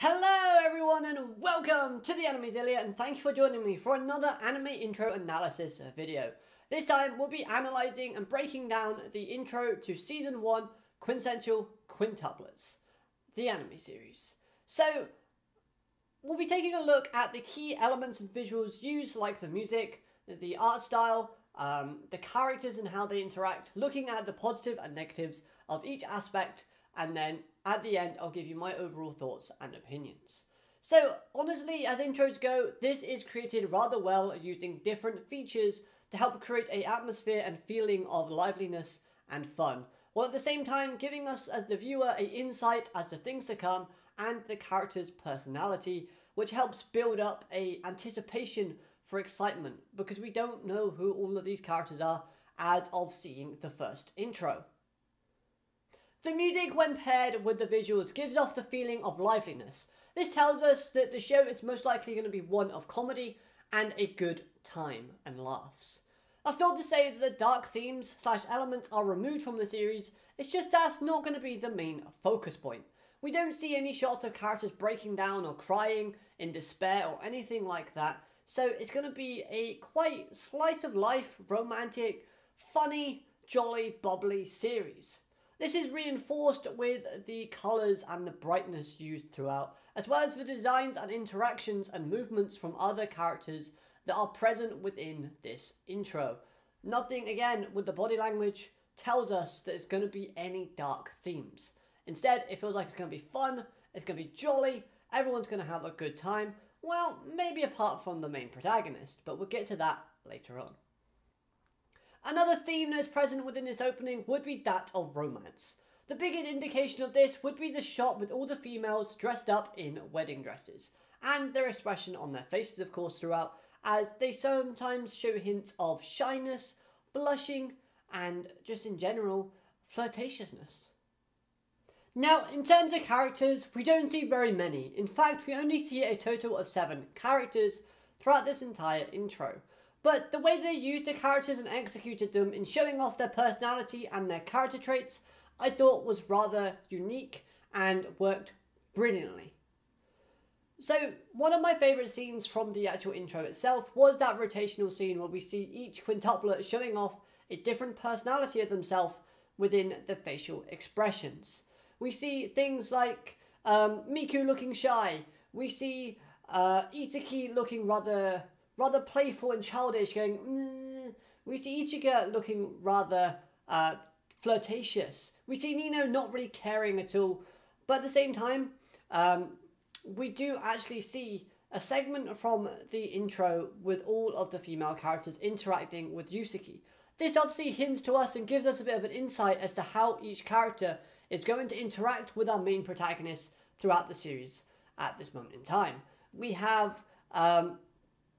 Hello everyone and welcome to the Anime Zillia, and thank you for joining me for another anime intro analysis video. This time we'll be analysing and breaking down the intro to Season 1 Quintessential Quintuplets, the anime series. So we'll be taking a look at the key elements and visuals used, like the music, the art style, the characters and how they interact, looking at the positive and negatives of each aspect, and then at the end I'll give you my overall thoughts and opinions. So honestly, as intros go, this is created rather well using different features to help create an atmosphere and feeling of liveliness and fun, while at the same time giving us as the viewer an insight as to things to come and the character's personality, which helps build up a anticipation for excitement, because we don't know who all of these characters are as of seeing the first intro. The music, when paired with the visuals, gives off the feeling of liveliness. This tells us that the show is most likely going to be one of comedy and a good time and laughs. That's not to say that the dark themes / elements are removed from the series, it's just that's not going to be the main focus point. We don't see any shots of characters breaking down or crying in despair or anything like that, so it's going to be a quite slice of life, romantic, funny, jolly, bubbly series. This is reinforced with the colours and the brightness used throughout, as well as the designs and interactions and movements from other characters that are present within this intro. Nothing, again, with the body language tells us that it's going to be any dark themes. Instead, it feels like it's going to be fun, it's going to be jolly, everyone's going to have a good time. Well, maybe apart from the main protagonist, but we'll get to that later on. Another theme that is present within this opening would be that of romance. The biggest indication of this would be the shot with all the females dressed up in wedding dresses, and their expression on their faces, of course, throughout, as they sometimes show hints of shyness, blushing, and just in general, flirtatiousness. Now, in terms of characters, we don't see very many. In fact, we only see a total of 7 characters throughout this entire intro. But the way they used the characters and executed them in showing off their personality and their character traits, I thought was rather unique and worked brilliantly. So one of my favourite scenes from the actual intro itself was that rotational scene where we see each quintuplet showing off a different personality of themselves within the facial expressions. We see things like Miku looking shy, we see Itsuki looking rather playful and childish, going, We see Ichigo looking rather flirtatious. We see Nino not really caring at all. But at the same time, we do actually see a segment from the intro with all of the female characters interacting with Yusuke. This obviously hints to us and gives us a bit of an insight as to how each character is going to interact with our main protagonist throughout the series at this moment in time. We have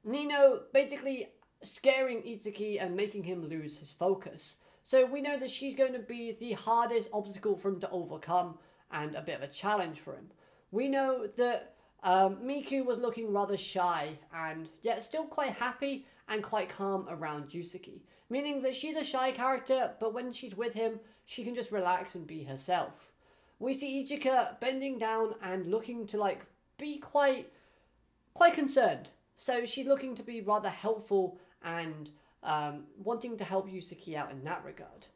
Nino basically scaring Itsuki and making him lose his focus. So we know that she's going to be the hardest obstacle for him to overcome and a bit of a challenge for him. We know that Miku was looking rather shy and yet still quite happy and quite calm around Yusuke, meaning that she's a shy character, but when she's with him, she can just relax and be herself. We see Ichika bending down and looking to be quite concerned. So she's looking to be rather helpful and wanting to help Yusuke out in that regard.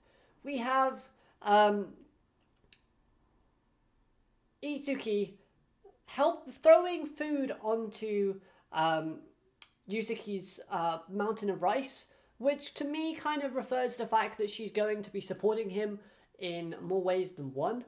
We have Itsuki throwing food onto Yusuke's mountain of rice, which to me kind of refers to the fact that she's going to be supporting him in more ways than one.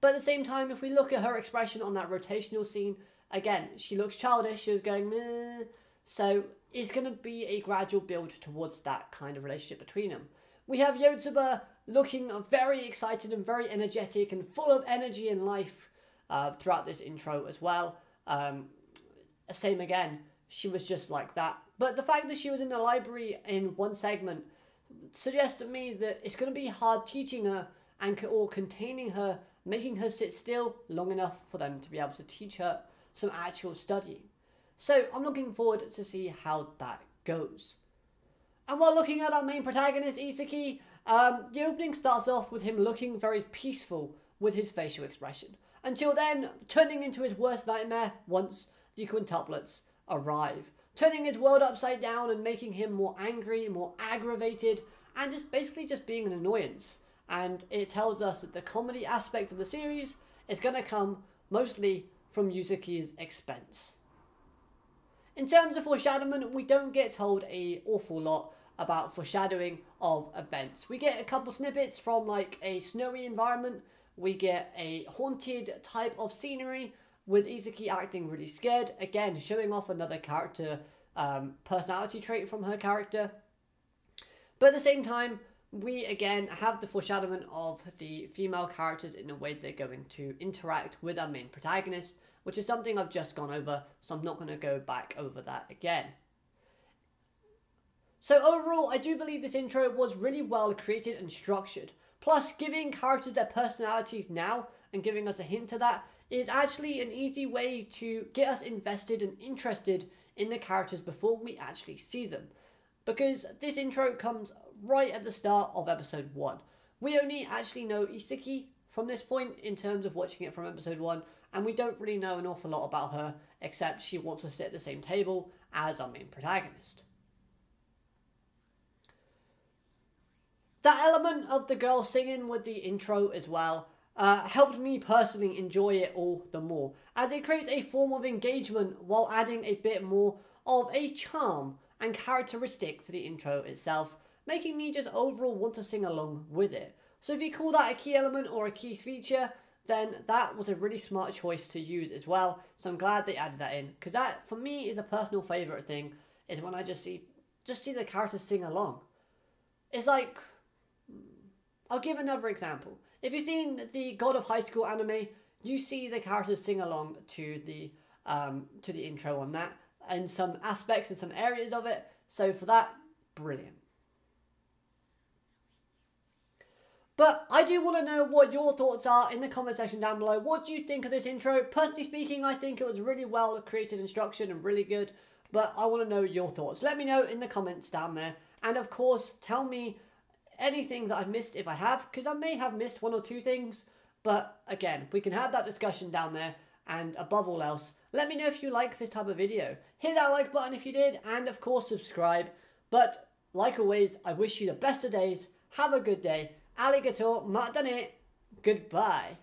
But at the same time, if we look at her expression on that rotational scene, again, she looks childish, she was going, meh. So it's going to be a gradual build towards that kind of relationship between them. We have Yotsuba looking very excited and very energetic and full of energy and life throughout this intro as well. Same again, she was just like that. But the fact that she was in the library in one segment suggests to me that it's going to be hard teaching her or containing her, making her sit still long enough for them to be able to teach her some actual studying. So I'm looking forward to see how that goes. And while looking at our main protagonist, Itsuki, the opening starts off with him looking very peaceful with his facial expression. until then turning into his worst nightmare once the quintuplets arrive, turning his world upside down and making him more angry, more aggravated, and just basically just being an annoyance. And it tells us that the comedy aspect of the series is going to come mostly from Yuzuki's expense. In terms of foreshadowing, we don't get told an awful lot about foreshadowing of events. We get a couple snippets from like a snowy environment, we get a haunted type of scenery with Izuki acting really scared, again showing off another character personality trait from her character. But at the same time, we again have the foreshadowing of the female characters in the way they're going to interact with our main protagonist, which is something I've just gone over, so I'm not going to go back over that again. So overall, I do believe this intro was really well created and structured. Plus, giving characters their personalities now and giving us a hint to that is actually an easy way to get us invested and interested in the characters before we actually see them. Because this intro comes right at the start of episode 1. We only actually know Izuki from this point in terms of watching it from episode 1, and we don't really know an awful lot about her except she wants to sit at the same table as our main protagonist. That element of the girl singing with the intro as well helped me personally enjoy it all the more, as it creates a form of engagement while adding a bit more of a charm and characteristic to the intro itself, making me just overall want to sing along with it. So if you call that a key element or a key feature, then that was a really smart choice to use as well. So I'm glad they added that in, because that for me is a personal favourite thing, is when I just see the characters sing along. It's like, I'll give another example. If you've seen the God of High School anime, you see the characters sing along to the intro on that, and some aspects and some areas of it. So for that, brilliant. But I do want to know what your thoughts are in the comment section down below. What do you think of this intro? Personally speaking, I think it was really well created and structured and really good. But I want to know your thoughts. Let me know in the comments down there. And of course, tell me anything that I've missed if I have, because I may have missed one or two things. But again, we can have that discussion down there. And above all else, let me know if you like this type of video. Hit that like button if you did, and of course subscribe. But like always, I wish you the best of days. Have a good day. Alligator, matane. Goodbye.